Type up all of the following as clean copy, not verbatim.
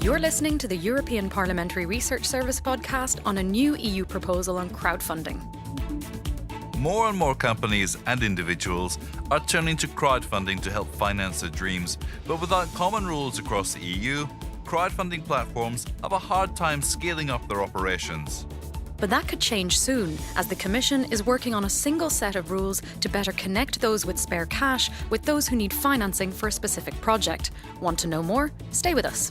You're listening to the European Parliamentary Research Service podcast on a new EU proposal on crowdfunding. More and more companies and individuals are turning to crowdfunding to help finance their dreams. But without common rules across the EU, crowdfunding platforms have a hard time scaling up their operations. But that could change soon, as the Commission is working on a single set of rules to better connect those with spare cash with those who need financing for a specific project. Want to know more? Stay with us.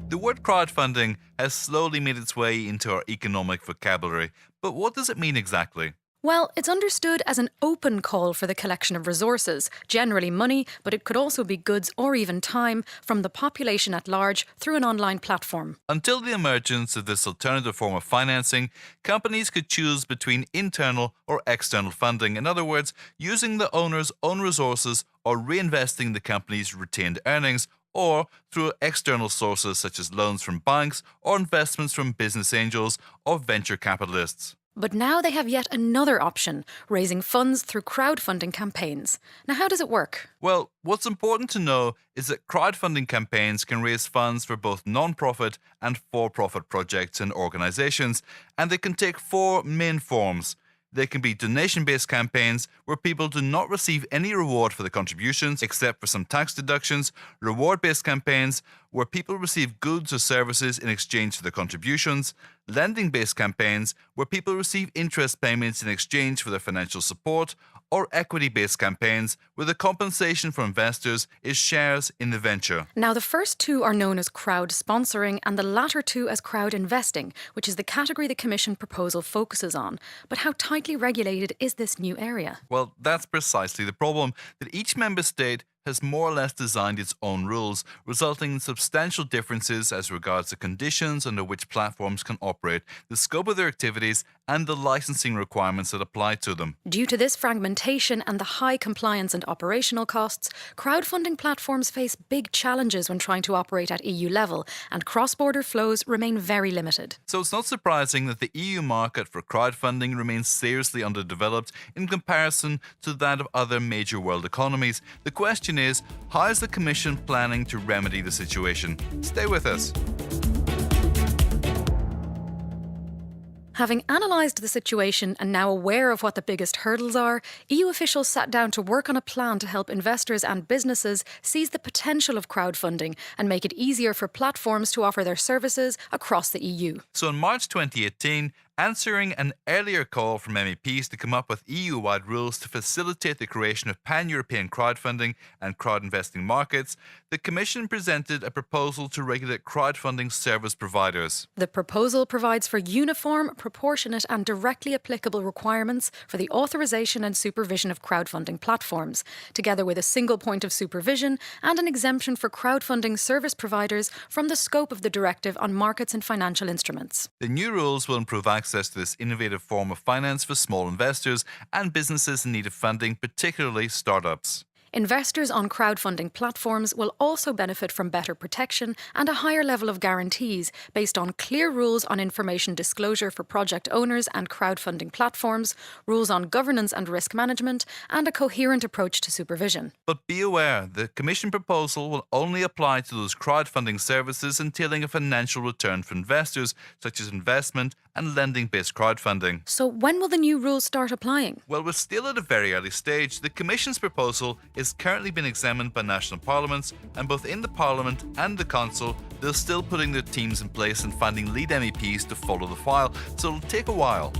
The word crowdfunding has slowly made its way into our economic vocabulary, but what does it mean exactly? Well, it's understood as an open call for the collection of resources, generally money, but it could also be goods or even time, from the population at large through an online platform. Until the emergence of this alternative form of financing, companies could choose between internal or external funding. In other words, using the owner's own resources or reinvesting the company's retained earnings, or through external sources such as loans from banks or investments from business angels or venture capitalists. But now they have yet another option, raising funds through crowdfunding campaigns. Now, how does it work? Well, what's important to know is that crowdfunding campaigns can raise funds for both non-profit and for-profit projects and organisations, and they can take four main forms. They can be donation-based campaigns where people do not receive any reward for the contributions except for some tax deductions, reward-based campaigns where people receive goods or services in exchange for the contributions, lending-based campaigns where people receive interest payments in exchange for their financial support, or equity-based campaigns where the compensation for investors is shares in the venture. Now, the first two are known as crowd sponsoring and the latter two as crowd investing, which is the category the Commission proposal focuses on. But how tightly regulated is this new area? Well, that's precisely the problem, that each member state has more or less designed its own rules, resulting in substantial differences as regards the conditions under which platforms can operate, the scope of their activities, and the licensing requirements that apply to them. Due to this fragmentation and the high compliance and operational costs, crowdfunding platforms face big challenges when trying to operate at EU level, and cross-border flows remain very limited. So it's not surprising that the EU market for crowdfunding remains seriously underdeveloped in comparison to that of other major world economies. The question is, how is the Commission planning to remedy the situation? Stay with us. Having analysed the situation and now aware of what the biggest hurdles are, EU officials sat down to work on a plan to help investors and businesses seize the potential of crowdfunding and make it easier for platforms to offer their services across the EU. So in March 2018, answering an earlier call from MEPs to come up with EU-wide rules to facilitate the creation of pan-European crowdfunding and crowd-investing markets, the Commission presented a proposal to regulate crowdfunding service providers. The proposal provides for uniform, proportionate and directly applicable requirements for the authorisation and supervision of crowdfunding platforms, together with a single point of supervision and an exemption for crowdfunding service providers from the scope of the directive on markets and financial instruments. The new rules will improve access to this innovative form of finance for small investors and businesses in need of funding, particularly startups. Investors on crowdfunding platforms will also benefit from better protection and a higher level of guarantees based on clear rules on information disclosure for project owners and crowdfunding platforms, rules on governance and risk management, and a coherent approach to supervision. But be aware, the Commission proposal will only apply to those crowdfunding services entailing a financial return for investors, such as investment and lending-based crowdfunding. So when will the new rules start applying? Well, we're still at a very early stage. The Commission's proposal is currently being examined by national parliaments, and both in the Parliament and the Council, they're still putting their teams in place and finding lead MEPs to follow the file, so it'll take a while.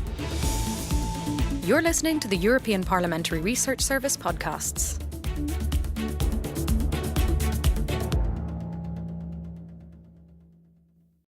You're listening to the European Parliamentary Research Service podcasts.